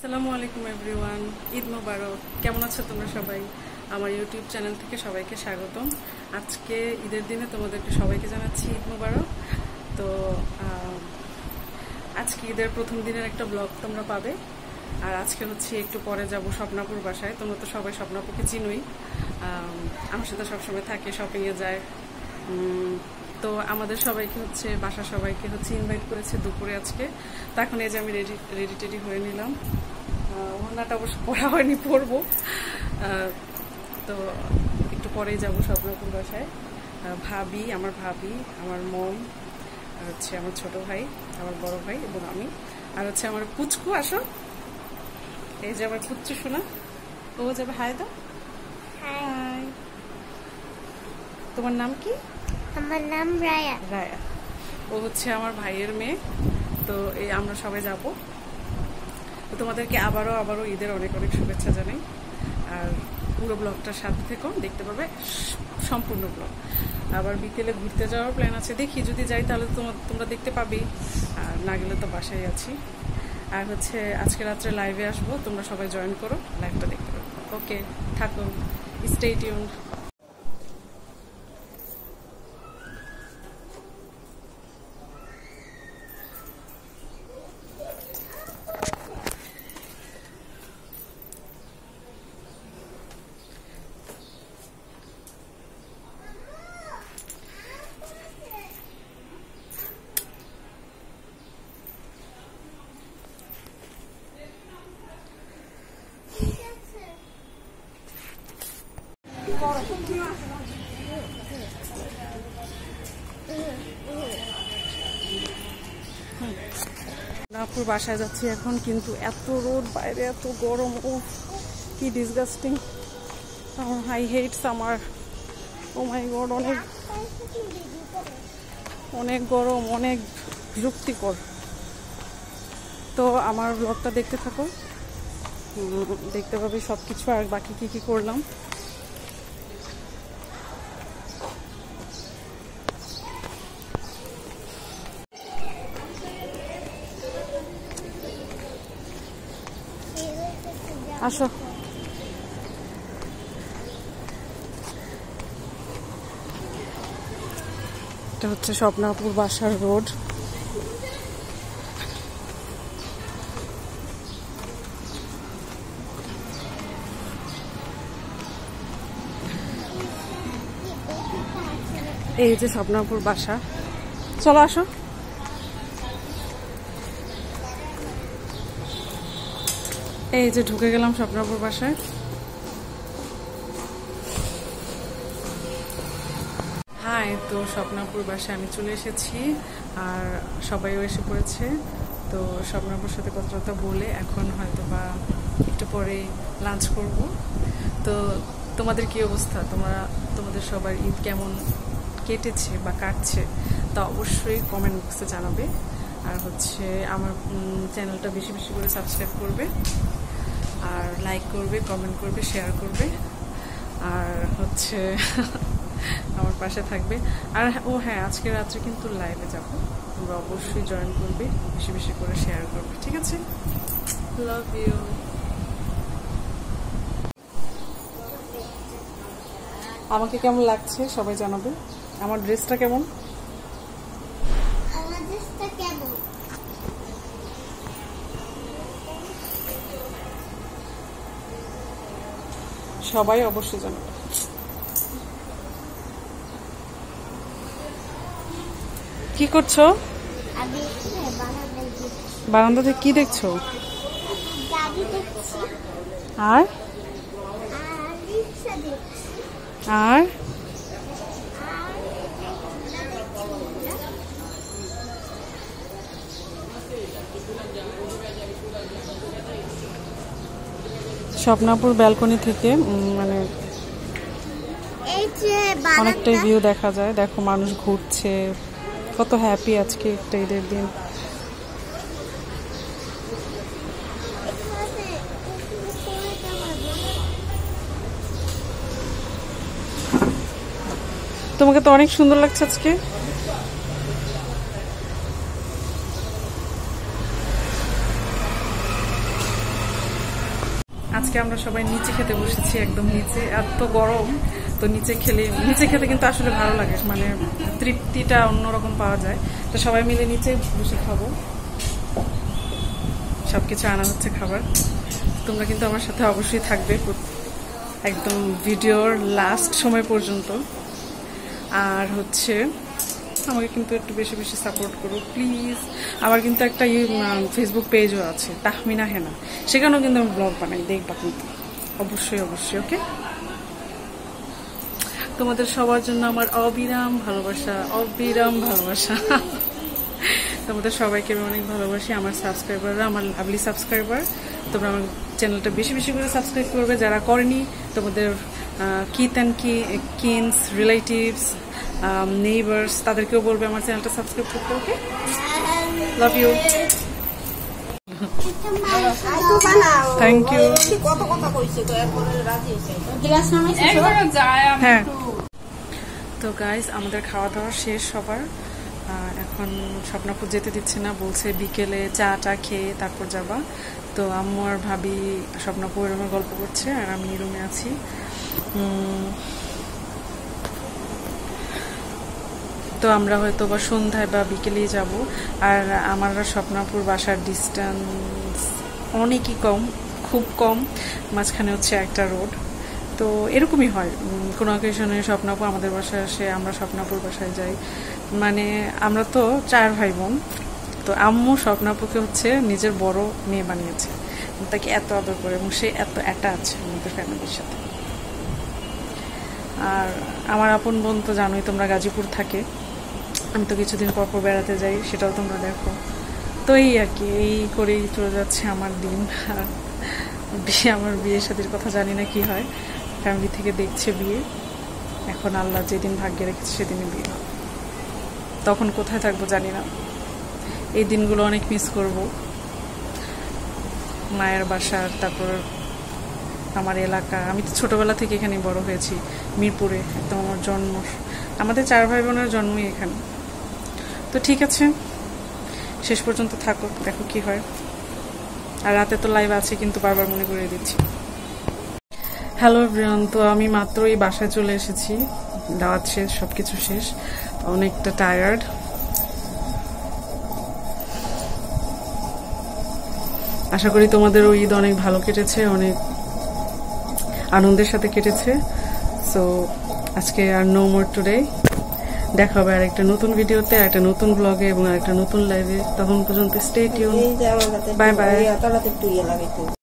আসসালামু আলাইকুম এভরিওয়ান, ঈদ মোবারক। কেমন আছো তোমরা সবাই? আমার ইউটিউব চ্যানেল থেকে সবাইকে স্বাগতম। আজকে ঈদের দিনে তোমাদেরকে সবাইকে জানাচ্ছি ঈদ মোবারক। তো আজকে ঈদের প্রথম দিনের একটা ব্লগ তোমরা পাবে। আর আজকে হচ্ছে একটু পরে যাব স্বপ্নাপুর বাসায়। তোমরা তো সবাই স্বপ্নাপুরকে চিনোই, আমার সাথে সবসময় থাকে, শপিংয়ে যায়। তো আমাদের সবাইকে হচ্ছে বাসার সবাইকে হচ্ছে ইনভাইট করেছে দুপুরে আজকে। তো এখন এই যে আমি রেডি টেডি হয়ে নিলাম। ওড়নাটা অবশ্য পরা হয়নি, পরবো। তো একটু পরেই যাবো স্বপ্নাপুর বাসায়। আমার ভাবি, আমার মম, আর হচ্ছে আমার ছোট ভাই, আমার বড় ভাই এবং আমি, আর হচ্ছে আমার পুচকু। আসো, এই যে আমার পুচ্চু শোনা, ও যাবে। হাই দাও। হাই। তোমার নাম কি? আমার নাম রায়া। রায়া। ও হচ্ছে আমার ভাইয়ের মেয়ে। তো এই আমরা সবাই যাব। তো তোমাদেরকে আবারও ঈদের অনেক অনেক শুভেচ্ছা জানাই। আর পুরো ব্লগটার সাথে থেকো, দেখতে পাবে সম্পূর্ণ ব্লগ। আবার বিকেলে ঘুরতে যাওয়ার প্ল্যান আছে, দেখি যদি যাই তাহলে তোমরা দেখতে পাবেই, আর না গেলে তো বাসায় আছি। আর হচ্ছে আজকে রাত্রে লাইভে আসবো, তোমরা সবাই জয়েন করো, লাইভটা দেখতে পাবে। ওকে, থাকো, স্টে টিউনড। নাপুর বাসায় যাচ্ছি এখন, কিন্তু এত রোদ বাইরে, এত গরম, ও কি disgusting. I hate summer. Oh my God, অনেক গরম, অনেক বিরক্তিকর। তো আমার ব্লগটা দেখতে থাকো, দেখতে পাবে সব কিছু, আর বাকি কি কি করলাম। আসো, এটা হচ্ছে স্বপ্নাপুর বাসার রোড। এই যে স্বপ্নাপুর বাসা, চলো আসো। এই যে ঢুকে গেলাম স্বপ্নাপুর বাসায়। হাই, তো স্বপ্নাপুর বাসায় আমি চলে এসেছি, আর সবাইও এসে পড়েছে। তো স্বপ্নাপুর সাথে কথা বলে এখন হয়তো বা একটু পরে লাঞ্চ করব। তো তোমাদের কি অবস্থা? তোমাদের সবার ঈদ কেমন কেটেছে বা কাটছে তা অবশ্যই কমেন্ট বক্সে জানাবে। আর হচ্ছে আমার চ্যানেলটা বেশি বেশি করে সাবস্ক্রাইব করবে, আর লাইক করবে, কমেন্ট করবে, শেয়ার করবে, আর হচ্ছে আমার পাশে থাকবে। আর ও হ্যাঁ, আজকে রাত্রে কিন্তু লাইভে যাব, তোমরা অবশ্যই জয়েন করবে, বেশি বেশি করে শেয়ার করবে, ঠিক আছে? Love you. আমাকে কেমন লাগছে সবাই জানাবে। আমার ড্রেসটা কেমন? সবাই অবশ্যই জানাবে। কি করছো? বারান্দা থেকে কি দেখছো? আর আর স্বপ্নাপুর ব্যালকনি থেকে মানে অনেকটাই ভিউ দেখা যায়। দেখো মানুষ ঘুরছে, কত হ্যাপি আজকে একটা ঈদের দিন। তোমাকে তো অনেক সুন্দর লাগছে আজকে। আজকে আমরা সবাই নিচে খেতে বসেছি, একদম নিচে, এত গরম। তো নিচে খেতে কিন্তু আসলে ভালো লাগে, মানে তৃপ্তিটা অন্যরকম পাওয়া যায়। তো সবাই মিলে নিচে বসে খাবো, সবকিছু আনা হচ্ছে খাবার। তোমরা কিন্তু আমার সাথে অবশ্যই থাকবে একদম ভিডিওর লাস্ট সময় পর্যন্ত। আর হচ্ছে আমাকে কিন্তু একটু বেশি বেশি সাপোর্ট করো প্লিজ। আমার কিন্তু একটা ফেসবুক পেজও আছে, তাহমিনা হেনা, সেখানেও কিন্তু আমি ব্লগ বানাই, দেখবা কিন্তু অবশ্যই অবশ্যই। ওকে, তোমাদের সবার জন্য আমার অবিরাম ভালোবাসা, অবিরাম ভালোবাসা। তোমাদের সবাইকে আমি অনেক ভালোবাসি, আমার সাবস্ক্রাইবাররা, আমার লাভলি সাবস্ক্রাইবার। তোমরা আমার চ্যানেলটা বেশি বেশি করে সাবস্ক্রাইব করবে, যারা করেনি তোমাদের কিথ অ্যান্ড কিনস, রিলেটিভস, নেইবার্স, তাদেরকেও বলবে আমার চ্যানেলটা সাবস্ক্রাইব করতে। ওকে, লাভ ইউ, থ্যাংক ইউ। হ্যাঁ, তো গাইজ আমাদের খাওয়া দাওয়া শেষ সবার। এখন স্বপ্নাপুর যেতে দিচ্ছে না, বলছে বিকেলে চা খেয়ে তারপর যাবা। তো আম্মু আর ভাবি স্বপ্নাপুর রুমে গল্প করছে আর আমি রুমে আছি। তো আমরা হয়তো বা সন্ধ্যায় বা বিকেলেই যাব। আর আমার স্বপ্নাপুর বাসার ডিস্টেন্স অনেকই কম, খুব কম, মাঝখানে হচ্ছে একটা রোড। তো এরকমই হয়, কোনো অকেশনে স্বপ্নাপুর আমাদের বাসায় আসে, আমরা স্বপ্নাপুর বাসায় যাই। মানে আমরা তো 4 ভাই বোন। তো আম্মু স্বপ্নাপুকে হচ্ছে নিজের বড় মেয়ে বানিয়েছে, তাকে এত আদর করে, এবং সে এত অ্যাটাচ আমাদের ফ্যামিলির সাথে। আর আমার আপন বোন তো জানোই তোমরা, গাজীপুর থাকে। আমি তো কিছুদিন পর পর বেড়াতে যাই, সেটাও তোমরা দেখো। তো এই আর কি, এই করেই চলে যাচ্ছে আমার দিন। আর আমার বিয়ের সাথীর কথা জানি না কি হয়, ফ্যামিলি থেকে দেখছে বিয়ে। এখন আল্লাহ যেদিন ভাগ্যে রেখেছে সেদিনই বিয়ে হবে, তখন কোথায় থাকবো জানি না। এই দিনগুলো অনেক মিস করব, মায়ের বাসার, তারপর আমার এলাকা। আমি তো ছোটবেলা থেকে এখানে বড় হয়েছি, মিরপুরে, একদম আমার জন্ম। আমাদের 4 ভাই বোনের জন্মই এখানে। তো ঠিক আছে, শেষ পর্যন্ত থাকো, দেখো কি হয়। আর রাতে তো লাইভ আছে, কিন্তু বারবার মনে করে দিচ্ছি। হ্যালো এভরিওয়ান, তো আমি মাত্রই বাসায় চলে এসেছি, দাওয়াত শেষ, সবকিছু শেষ, অনেকটা টায়ার্ড। আশা করি তোমাদেরও ঈদ অনেক ভালো কেটেছে, অনেক আনন্দের সাথে কেটেছে। সো আজকে আর নো মোর টুডে, দেখা হবে আর একটা নতুন ভিডিওতে, একটা নতুন ব্লগে এবং একটা নতুন লাইভে। তখন পর্যন্ত স্টে টিউন, বাই বাই।